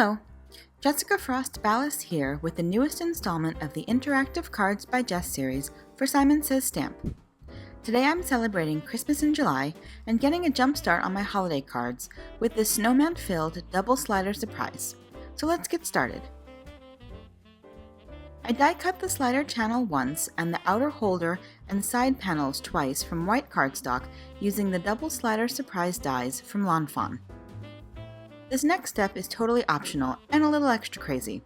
Hello, Jessica Frost-Ballas here with the newest installment of the Interactive Cards by Jess series for Simon Says Stamp. Today I'm celebrating Christmas in July and getting a jump start on my holiday cards with this Snowman filled double slider surprise. So let's get started. I die cut the slider channel once and the outer holder and side panels twice from white cardstock using the double slider surprise dies from Fawn. This next step is totally optional and a little extra crazy.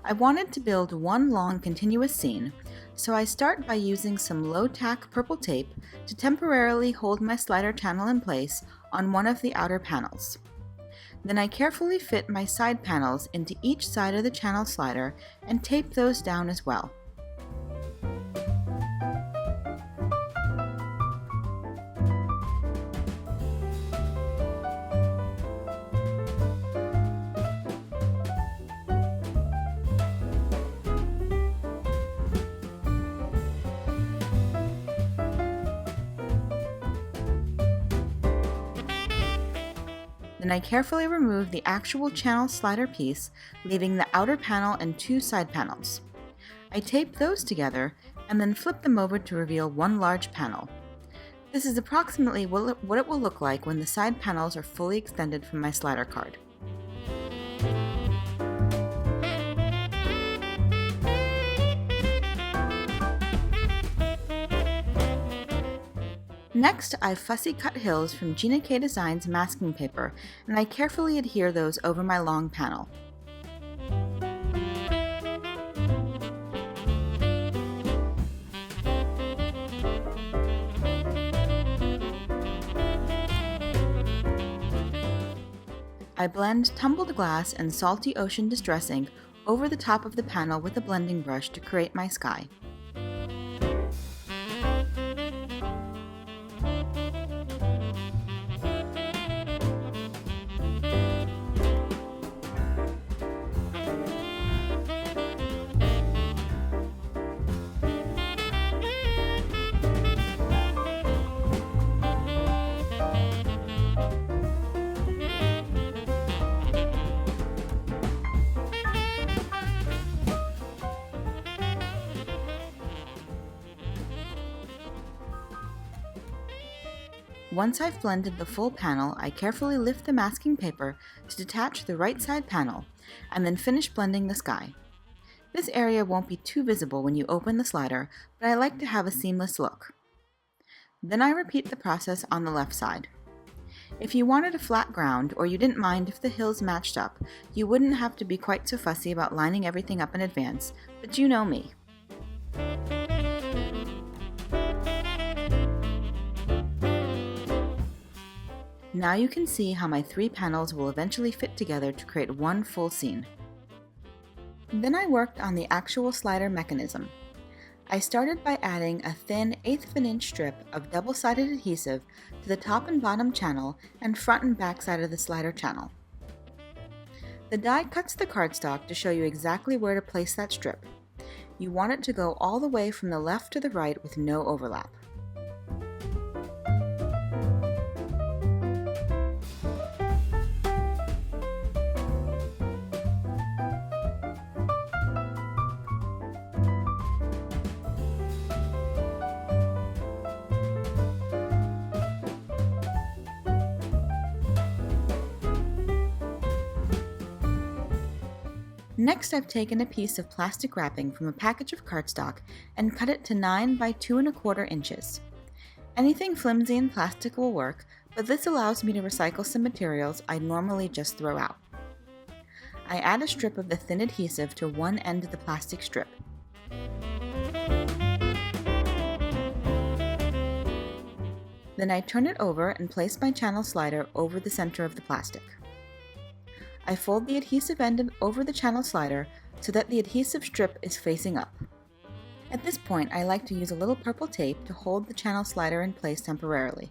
I wanted to build one long continuous scene, so I start by using some low-tack purple tape to temporarily hold my slider channel in place on one of the outer panels. Then I carefully fit my side panels into each side of the channel slider and tape those down as well. Then I carefully remove the actual channel slider piece, leaving the outer panel and two side panels. I tape those together and then flip them over to reveal one large panel. This is approximately what it will look like when the side panels are fully extended from my slider card. Next, I fussy cut hills from Gina K Designs masking paper, and I carefully adhere those over my long panel. I blend tumbled glass and salty ocean distress ink over the top of the panel with a blending brush to create my sky. Once I've blended the full panel, I carefully lift the masking paper to detach the right side panel, and then finish blending the sky. This area won't be too visible when you open the slider, but I like to have a seamless look. Then I repeat the process on the left side. If you wanted a flat ground, or you didn't mind if the hills matched up, you wouldn't have to be quite so fussy about lining everything up in advance, but you know me. Now you can see how my three panels will eventually fit together to create one full scene. Then I worked on the actual slider mechanism. I started by adding a thin 1/8 of an inch strip of double-sided adhesive to the top and bottom channel and front and back side of the slider channel. The die cuts the cardstock to show you exactly where to place that strip. You want it to go all the way from the left to the right with no overlap. Next, I've taken a piece of plastic wrapping from a package of cardstock and cut it to 9 by 2 1/4 inches. Anything flimsy and plastic will work, but this allows me to recycle some materials I'd normally just throw out. I add a strip of the thin adhesive to one end of the plastic strip. Then I turn it over and place my channel slider over the center of the plastic. I fold the adhesive end over the channel slider so that the adhesive strip is facing up. At this point, I like to use a little purple tape to hold the channel slider in place temporarily.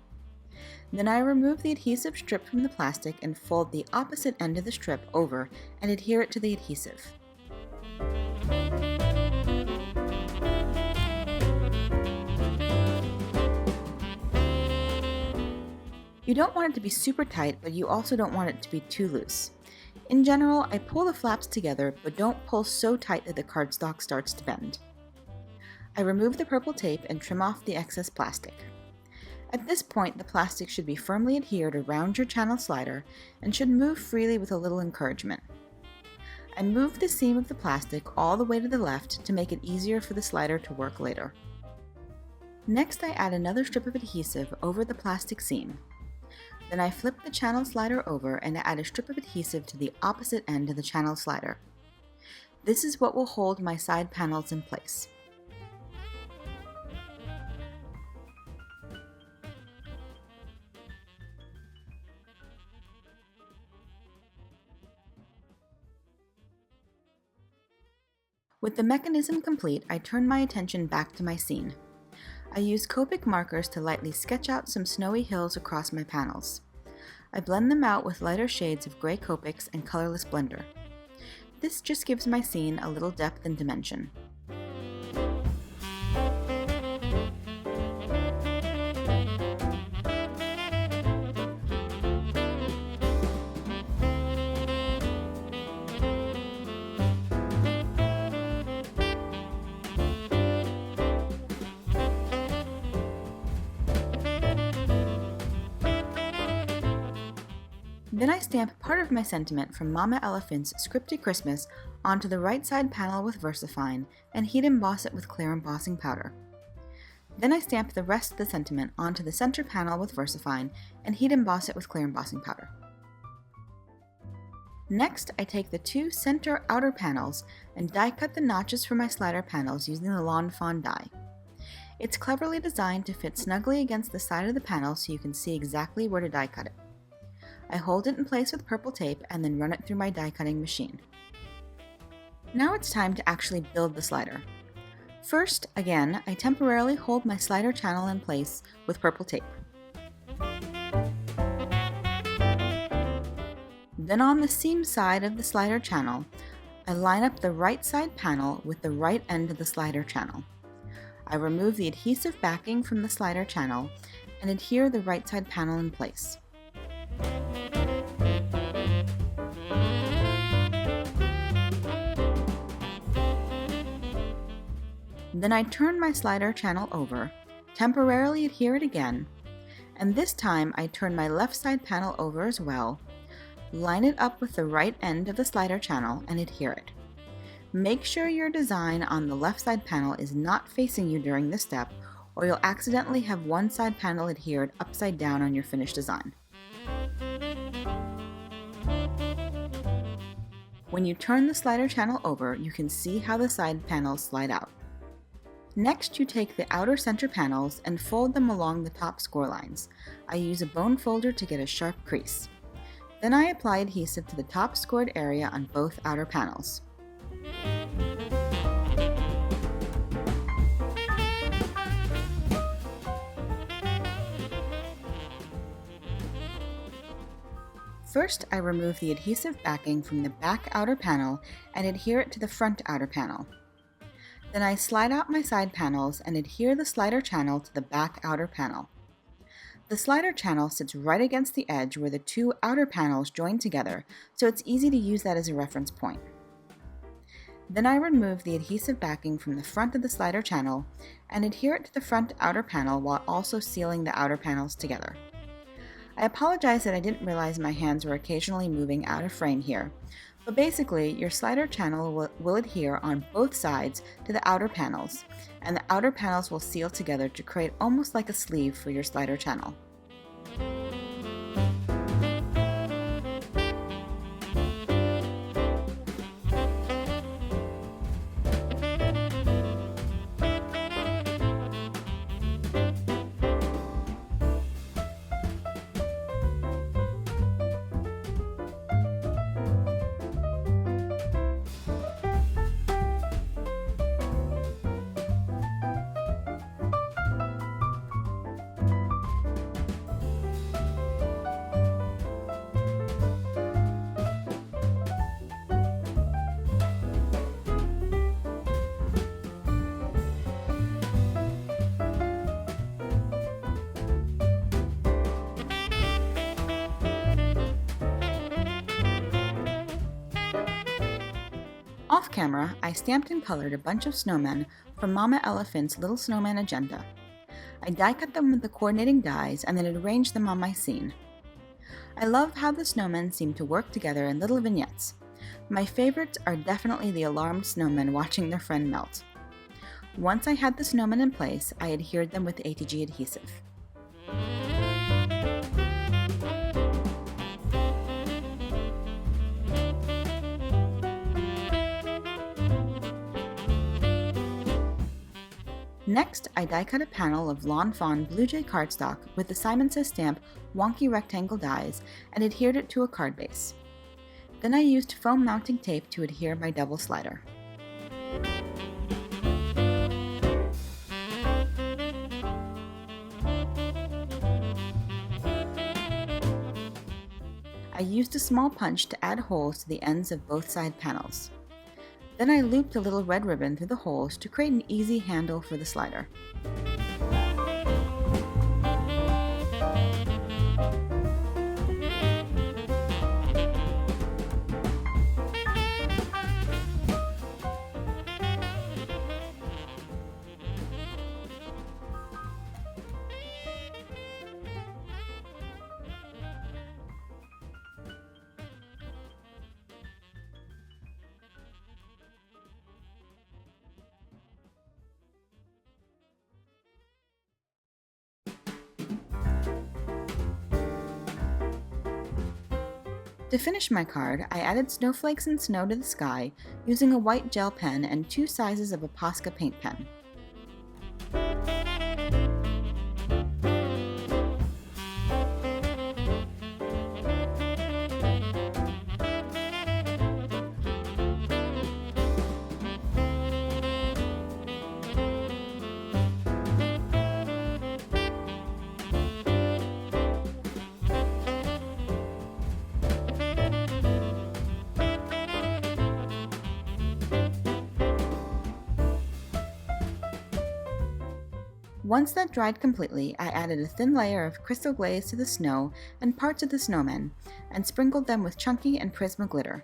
Then I remove the adhesive strip from the plastic and fold the opposite end of the strip over and adhere it to the adhesive. You don't want it to be super tight, but you also don't want it to be too loose. In general, I pull the flaps together, but don't pull so tight that the cardstock starts to bend. I remove the purple tape and trim off the excess plastic. At this point, the plastic should be firmly adhered around your channel slider and should move freely with a little encouragement. I move the seam of the plastic all the way to the left to make it easier for the slider to work later. Next, I add another strip of adhesive over the plastic seam. Then I flip the channel slider over and add a strip of adhesive to the opposite end of the channel slider. This is what will hold my side panels in place. With the mechanism complete, I turn my attention back to my scene. I use Copic markers to lightly sketch out some snowy hills across my panels. I blend them out with lighter shades of gray Copics and colorless blender. This just gives my scene a little depth and dimension. Then I stamp part of my sentiment from Mama Elephant's SCRIPTY Christmas onto the right side panel with VersaFine and heat emboss it with clear embossing powder. Then I stamp the rest of the sentiment onto the center panel with VersaFine and heat emboss it with clear embossing powder. Next, I take the two center outer panels and die cut the notches for my slider panels using the Lawn Fawn die. It's cleverly designed to fit snugly against the side of the panel so you can see exactly where to die cut it. I hold it in place with purple tape and then run it through my die cutting machine. Now it's time to actually build the slider. First, again, I temporarily hold my slider channel in place with purple tape. Then on the seam side of the slider channel, I line up the right side panel with the right end of the slider channel. I remove the adhesive backing from the slider channel and adhere the right side panel in place. Then I turn my slider channel over, temporarily adhere it again, and this time I turn my left side panel over as well, line it up with the right end of the slider channel and adhere it. Make sure your design on the left side panel is not facing you during this step, or you'll accidentally have one side panel adhered upside down on your finished design. When you turn the slider channel over, you can see how the side panels slide out. Next, you take the outer center panels and fold them along the top score lines. I use a bone folder to get a sharp crease. Then I apply adhesive to the top scored area on both outer panels. First, I remove the adhesive backing from the back outer panel and adhere it to the front outer panel. Then I slide out my side panels and adhere the slider channel to the back outer panel. The slider channel sits right against the edge where the two outer panels join together, so it's easy to use that as a reference point. Then I remove the adhesive backing from the front of the slider channel and adhere it to the front outer panel while also sealing the outer panels together. I apologize that I didn't realize my hands were occasionally moving out of frame here, but basically your slider channel will adhere on both sides to the outer panels, and the outer panels will seal together to create almost like a sleeve for your slider channel. Off camera, I stamped and colored a bunch of snowmen from Mama Elephant's Little Snowman Agenda. I die cut them with the coordinating dies and then arranged them on my scene. I love how the snowmen seem to work together in little vignettes. My favorites are definitely the alarmed snowmen watching their friend melt. Once I had the snowmen in place, I adhered them with ATG adhesive. Next, I die cut a panel of Lawn Fawn Blue Jay cardstock with the Simon Says stamp wonky rectangle dies and adhered it to a card base. Then I used foam mounting tape to adhere my double slider. I used a small punch to add holes to the ends of both side panels. Then I looped a little red ribbon through the holes to create an easy handle for the slider. To finish my card, I added snowflakes and snow to the sky using a white gel pen and 2 sizes of a Posca paint pen. Once that dried completely, I added a thin layer of crystal glaze to the snow and parts of the snowmen, and sprinkled them with chunky and Prisma glitter.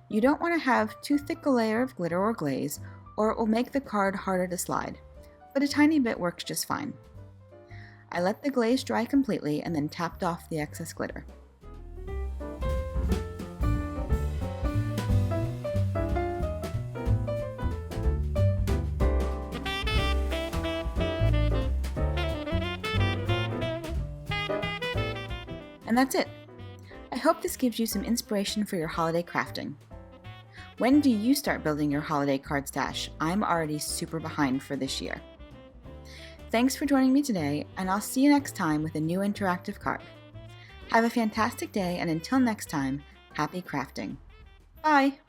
You don't want to have too thick a layer of glitter or glaze, or it will make the card harder to slide, but a tiny bit works just fine. I let the glaze dry completely and then tapped off the excess glitter. And that's it. I hope this gives you some inspiration for your holiday crafting. When do you start building your holiday card stash? I'm already super behind for this year. Thanks for joining me today, and I'll see you next time with a new interactive card. Have a fantastic day, and until next time, happy crafting. Bye!